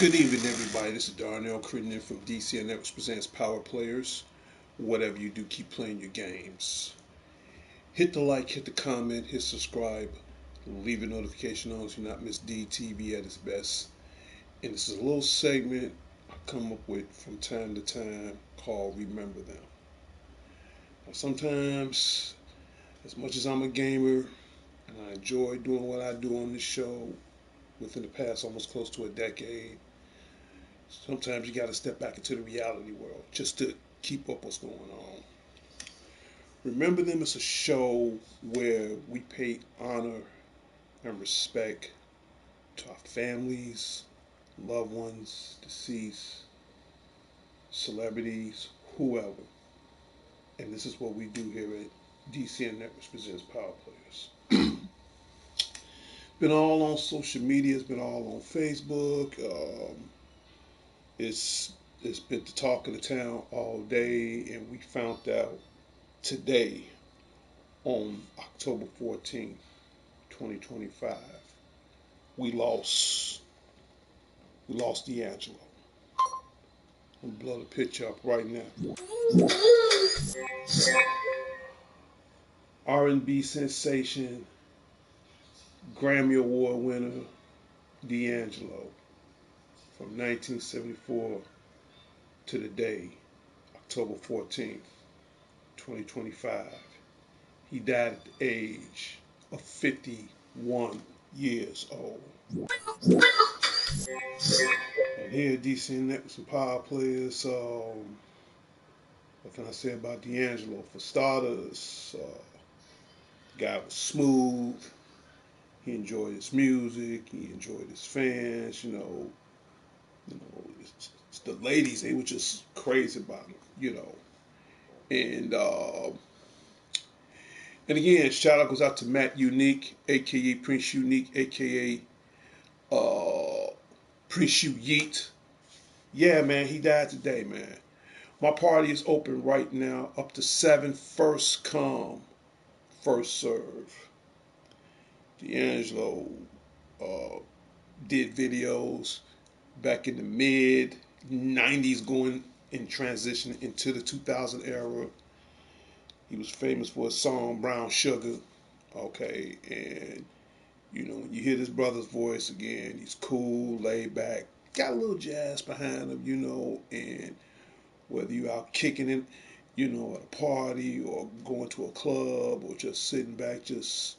Good evening, everybody. This is Darnell Crittenden from DCN Networks presents Power Players. Whatever you do, keep playing your games. Hit the like, hit the comment, hit subscribe, leave a notification on so you not miss DTV at its best. And this is a little segment I come up with from time to time called Remember Them. Now, sometimes, as much as I'm a gamer and I enjoy doing what I do on this show within the past almost close to a decade, sometimes you got to step back into the reality world just to keep up what's going on. Remember Them is a show where we pay honor and respect to our families, loved ones, deceased, celebrities, whoever. And this is what we do here at DCN Networks presents Power Players. Been all on social media. It's been all on Facebook. It's it's been the talk of the town all day, and we found out today on October 14th, 2025, we lost D'Angelo. I'm gonna blow the picture up right now. R&B sensation, Grammy Award winner D'Angelo from 1974 to the day, October 14th, 2025. He died at the age of 51 years old. And here at DC Network, some power players. What can I say about D'Angelo? For starters, the guy was smooth. He enjoyed his music. He enjoyed his fans. It's the ladies. They were just crazy about him. And and again, shout out goes out to Matt Unique, aka Prince Unique, aka Prince U Yeet. Yeah, man, he died today, man. My party is open right now, up to 7, first come, first serve. D'Angelo uh, did videos back in the mid 90s, going in transition into the 2000 era. He was famous for his song Brown Sugar. Okay, and when you hear this brother's voice again, he's cool, laid back, got a little jazz behind him, and whether you out kicking it, at a party or going to a club or just sitting back, just,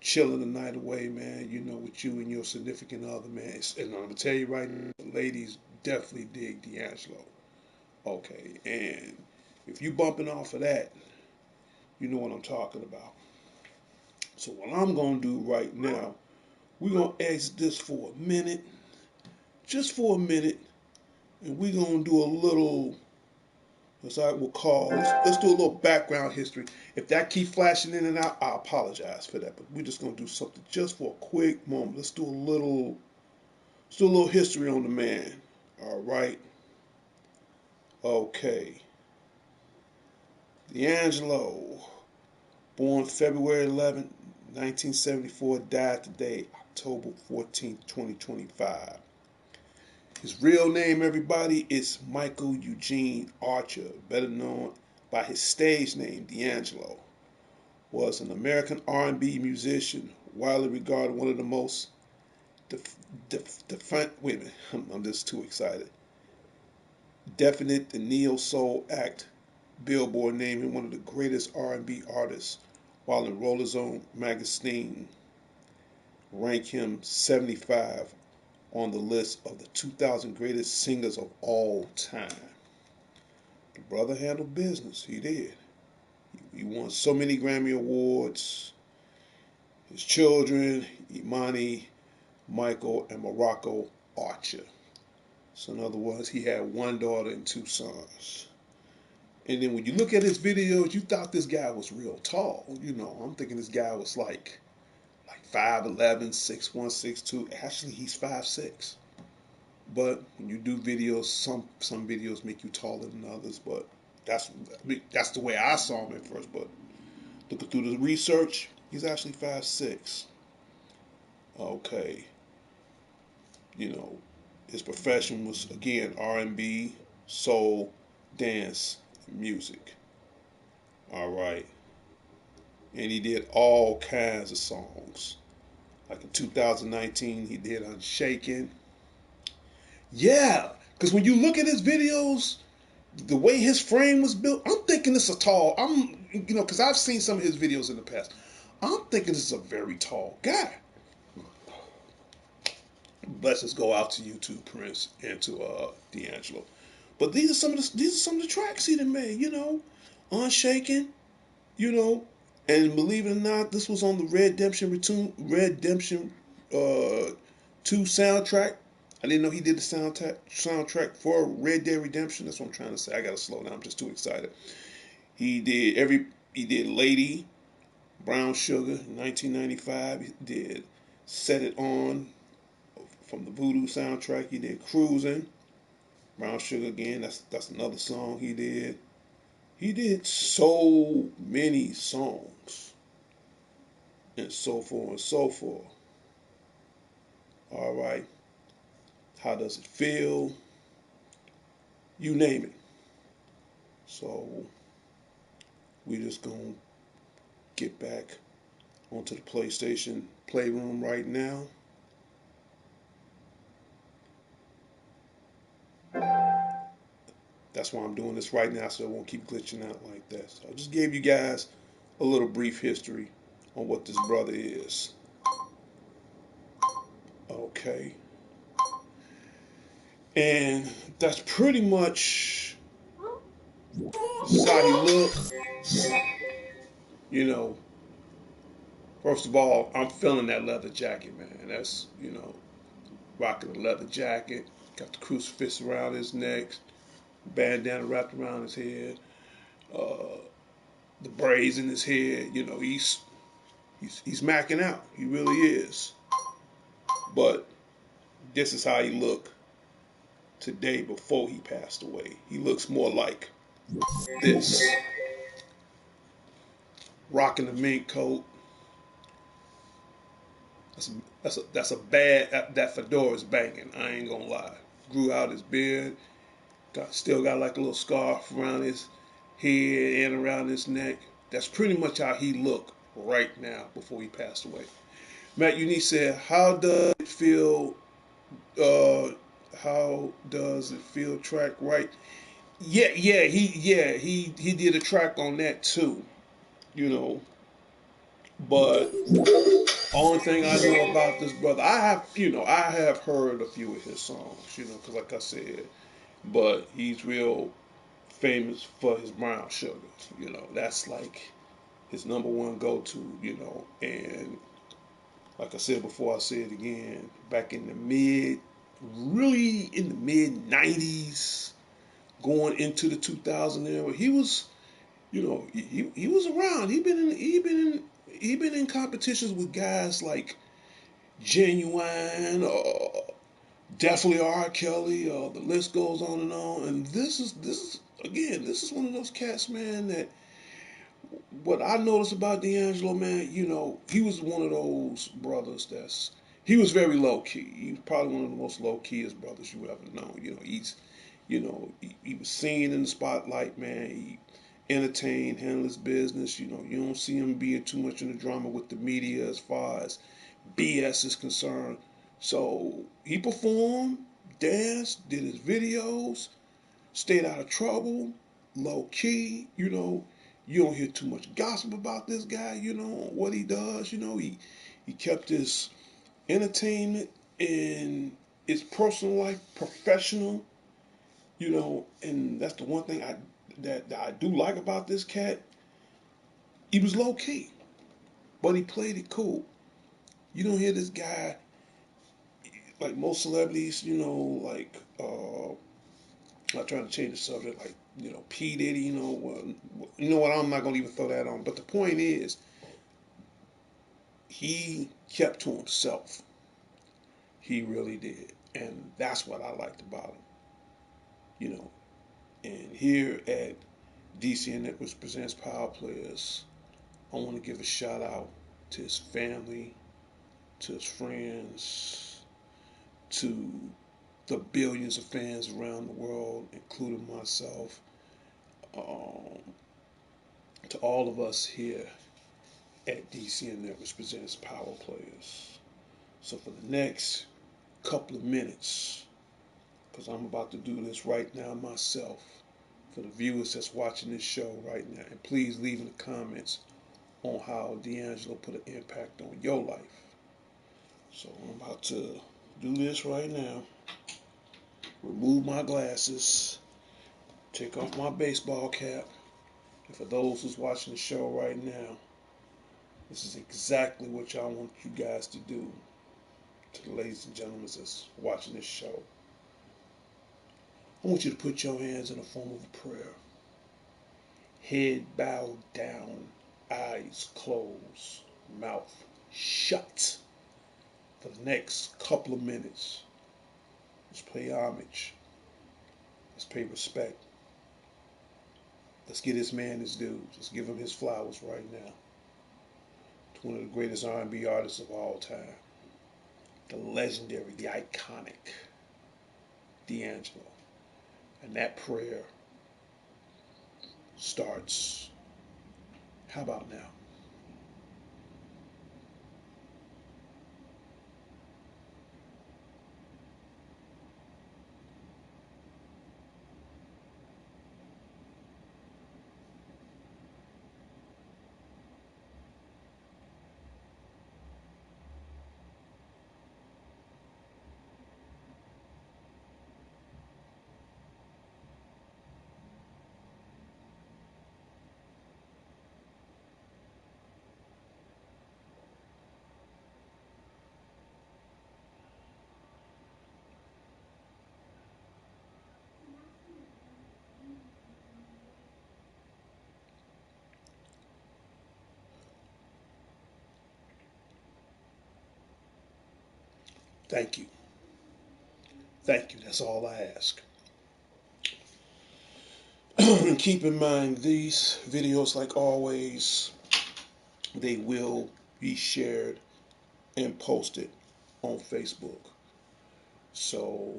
chilling the night away, man, with you and your significant other, man. And I'm going to tell you right now, ladies definitely dig D'Angelo. Okay, and if you bumping off of that, you know what I'm talking about. So what I'm going to do right now, we're going to exit this for a minute, just for a minute, and we're going to do a little, as I will call, let's do a little background history. If that keep flashing in and out, I apologize for that, but we're just going to do something just for a quick moment. Let's do a little history on the man. All right. Okay. D'Angelo, born February 11th, 1974, died today, October 14th, 2025. His real name, everybody, is Michael Eugene Archer, better known by his stage name, D'Angelo. Was an American R&B musician, widely regarded one of the most wait a minute, I'm just too excited. Definite the neo soul act. Billboard named him one of the greatest R&B artists, while in Rolling Stone magazine ranked him 75 on the list of the 2,000 greatest singers of all time. The brother handled business. He did. He won so many Grammy Awards. His children, Imani, Michael, and Morocco Archer. So in other words, he had one daughter and two sons. And then when you look at his videos, you thought this guy was real tall. I'm thinking this guy was like 5'11", 6'1", 6'2". Actually, he's 5'6". But when you do videos, some videos make you taller than others. But that's the way I saw him at first. But looking through the research, he's actually 5'6". Okay, his profession was again R&B, soul, dance, music. All right, and he did all kinds of songs. Like in 2019, he did Unshaken. Yeah, because when you look at his videos, the way his frame was built, I'm thinking it's a tall. Because I've seen some of his videos in the past. I'm thinking this is a very tall guy. Blessings go out to you too, Prince, and to D'Angelo. But these are some of the tracks he done made. Unshaken. And believe it or not, this was on the Redemption 2 soundtrack. I didn't know he did the soundtrack for Red Dead Redemption. That's what I'm trying to say. I gotta slow down. I'm just too excited. He did Lady, Brown Sugar in 1995. He did Set It On from the Voodoo soundtrack. He did Cruising, Brown Sugar again. That's another song he did. He did so many songs, and so forth and so forth. All right. How does it feel? You name it. So we just gonna get back onto the PlayStation Playroom right now. That's why I'm doing this right now, so it won't keep glitching out like that. So I just gave you guys a little brief history on what this brother is. Okay. And that's pretty much how he looks. You know, First of all, I'm feeling that leather jacket, man. That's, rocking a leather jacket, got the crucifix around his neck, bandana wrapped around his head, uh, the braids in his head. He's macking out. He really is. But this is how he looked today before he passed away. He looks more like this, rocking the mink coat. That's a bad. That fedora's banging. I ain't gonna lie. Grew out his beard. Still got like a little scarf around his head and around his neck. That's pretty much how he looked right now before he passed away. Matt Unique said, "How does it feel? Uh, how does it feel? Track right? He did a track on that too. You know, but only thing I know about this brother, I have heard a few of his songs. Because like I said, but he's real famous for his brown sugar. That's like his number one go-to. And like I said before, I say it again. Back in the really in the mid '90s, going into the 2000 era, he was, he was around. He been in competitions with guys like Genuine, definitely R. Kelly. The list goes on and on. And this is one of those cats, man. That what I noticed about D'Angelo, man, he was one of those brothers he was very low key. He was probably one of the most low keyest brothers you ever known. He was seen in the spotlight, man. He entertained, handled his business. You don't see him being too much in the drama with the media as far as BS is concerned. So he performed, danced, did his videos, stayed out of trouble, low key. You don't hear too much gossip about this guy. What he does. He kept his entertainment and his personal life, professional, and that's the one thing that I do like about this cat. He was low key, but he played it cool. You don't hear this guy like most celebrities, like not trying to change the subject, like P Diddy, you know what? I'm not gonna even throw that on. But the point is, he kept to himself. He really did, and that's what I liked about him. You know, and here at DCN Networks presents Power Players, I want to give a shout out to his family, to his friends, to the billions of fans around the world, including myself, um, to all of us here at DCN Networks presents Power Players. So for the next couple of minutes, because I'm about to do this right now myself, for the viewers that's watching this show right now, and please leave in the comments on how D'Angelo put an impact on your life. So I'm about to do this right now. Remove my glasses, take off my baseball cap, and for those who's watching the show right now, this is exactly what y'all want you guys to do to the ladies and gentlemen that's watching this show. I want you to put your hands in the form of a prayer. Head bowed down, eyes closed, mouth shut for the next couple of minutes. Let's pay homage. Let's pay respect. Let's get this man his dues. Let's give him his flowers right now. To one of the greatest R&B artists of all time. The legendary, the iconic D'Angelo. And that prayer starts. How about now? Thank you. Thank you. That's all I ask. And keep in mind, these videos, like always, they will be shared and posted on Facebook. So,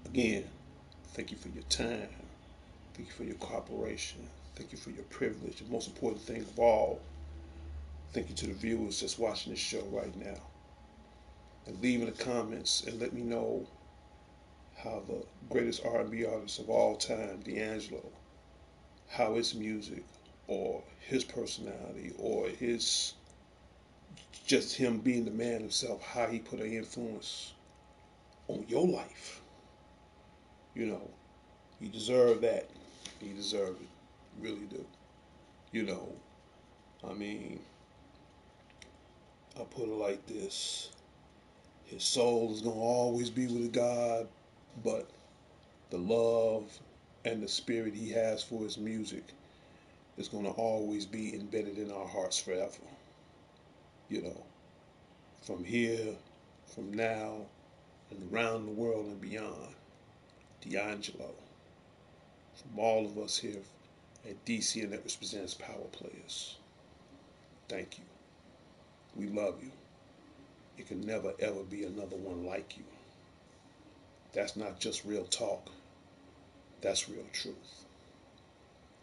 again, thank you for your time. Thank you for your cooperation. Thank you for your privilege. The most important thing of all, thank you to the viewers that's watching this show right now. And leave in the comments and let me know how the greatest R&B artist of all time, D'Angelo, how his music or his personality or his just him being the man himself, how he put an influence on your life. You know, you deserve that. You deserve it. You really do. You know, I mean, I put it like this. His soul is going to always be with God, but the love and the spirit he has for his music is going to always be embedded in our hearts forever. You know, from here, from now, and around the world and beyond. D'Angelo, from all of us here at DCN that represents Power Players. Thank you. We love you. It can never ever be another one like you. That's not just real talk. That's real truth.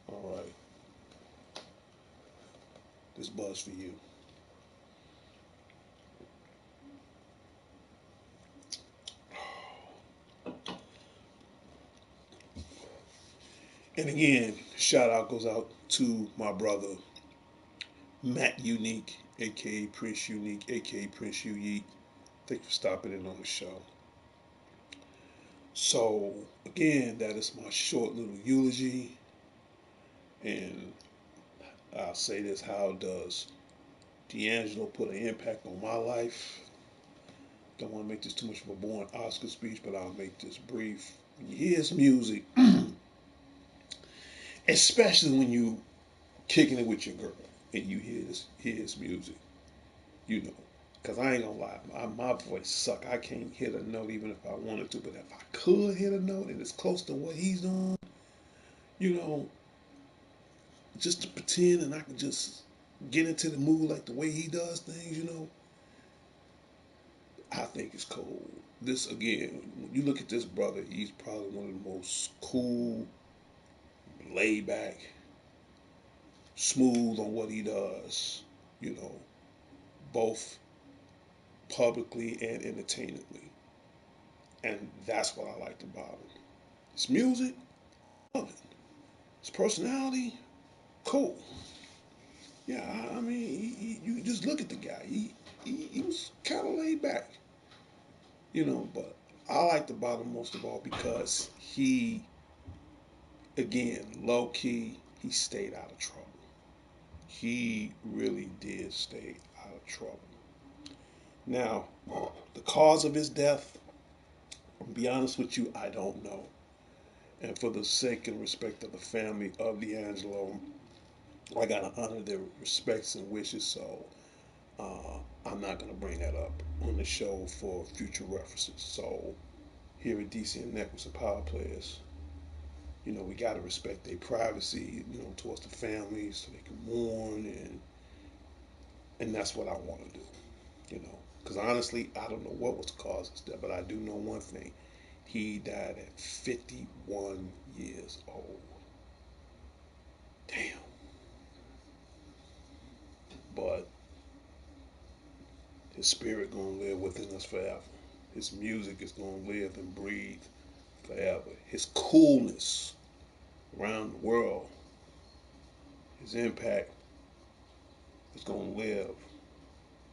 All right. This buzz for you. And again, shout out goes out to my brother Matt Unique, aka Prince Unique, aka Prince Yeet. Thank you for stopping in on the show. So, again, that is my short little eulogy. And I'll say this: how does D'Angelo put an impact on my life? Don't want to make this too much of a boring Oscar speech, but I'll make this brief. When you hear his music, especially when you kicking it with your girl and you hear his music, you know. Cause I ain't gonna lie, my voice suck. I can't hit a note even if I wanted to. But if I could hit a note and it's close to what he's doing, you know, just to pretend and I can just get into the mood like the way he does things, you know, I think it's cool. This again, when you look at this brother, he's probably one of the most cool, laid back, smooth on what he does, you know, both publicly and entertainingly. And that's what I liked about him. His music, love it. His personality, cool. Yeah, I mean, you just look at the guy. He was kind of laid back, you know. But I liked about him most of all because he, again, low key, he stayed out of trouble. He really did stay out of trouble. Now, the cause of his death, to be honest with you, I don't know. And for the sake and respect of the family of D'Angelo, I gotta honor their respects and wishes. So I'm not gonna bring that up on the show for future references. So here at DCN Networks of Power Players, you know, we gotta respect their privacy, you know, towards the family so they can mourn and that's what I want to do, you know. Because honestly, I don't know what was the cause of his death, but I do know one thing: he died at 51 years old. Damn. But his spirit gonna live within us forever. His music is gonna live and breathe forever. His coolness around the world, his impact is gonna live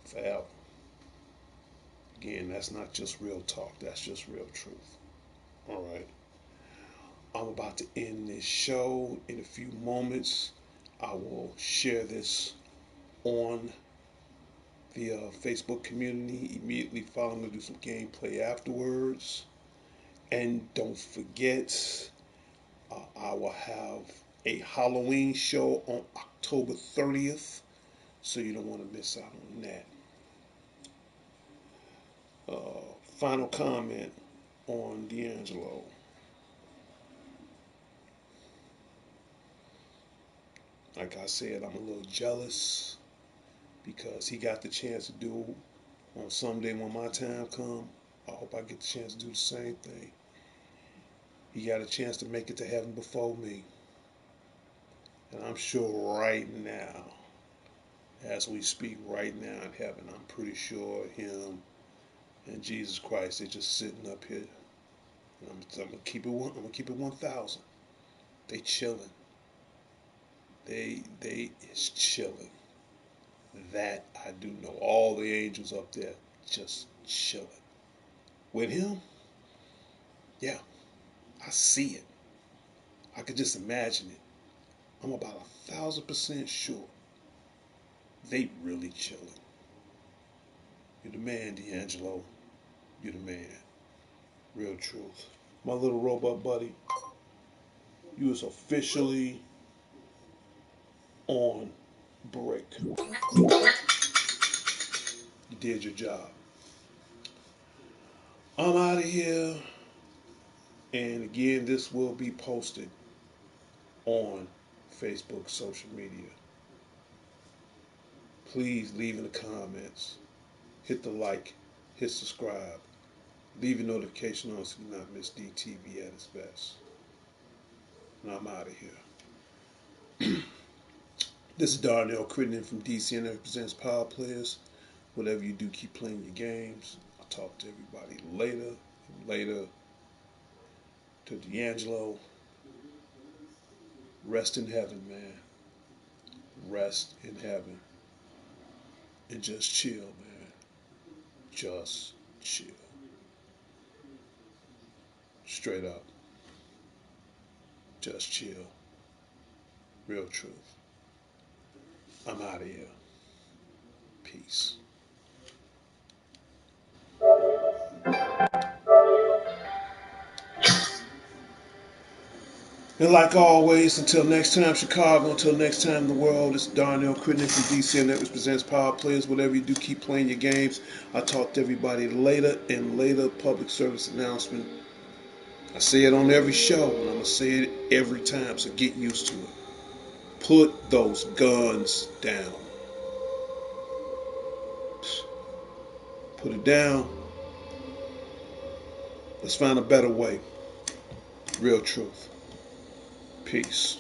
forever. Again, that's not just real talk, that's just real truth. All right. I'm about to end this show in a few moments. I will share this on the Facebook community immediately following. Do some gameplay afterwards. And don't forget, I will have a Halloween show on October 30th, so you don't want to miss out on that. Final comment on D'Angelo. Like I said, I'm a little jealous because he got the chance to do on someday when my time come. I hope I get the chance to do the same thing. He got a chance to make it to heaven before me. And I'm sure right now, as we speak right now in heaven, I'm pretty sure him and Jesus Christ, they're just sitting up here. I'm gonna keep it one. I'm gonna keep it 1,000. They chilling. They is chilling. That I do know. All the angels up there just chilling with him. Yeah, I see it. I could just imagine it. I'm about 1,000% sure they really chilling. You're the man, D'Angelo. You're the man. Real truth. My little robot buddy, you is officially on break. You did your job. I'm out of here. And again, this will be posted on Facebook, social media. Please leave in the comments. Hit the like. Hit subscribe. Leave your notification on so you not miss DTV at its best. And I'm out of here. This is Darnell Crittenden from DCN that represents Power Players. Whatever you do, keep playing your games. I'll talk to everybody later. Later to D'Angelo. Rest in heaven, man. Rest in heaven. And just chill, man. Just chill. Straight up. Just chill. Real truth. I'm out of here. Peace. And like always, until next time, Chicago, until next time, the world, it's Darnell Critton from DCN Networks presents Power Players. Whatever you do, keep playing your games. I'll talk to everybody later, and later public service announcement. I say it on every show, and I'm going to say it every time, so get used to it. Put those guns down. Put it down. Let's find a better way. Real truth. Peace.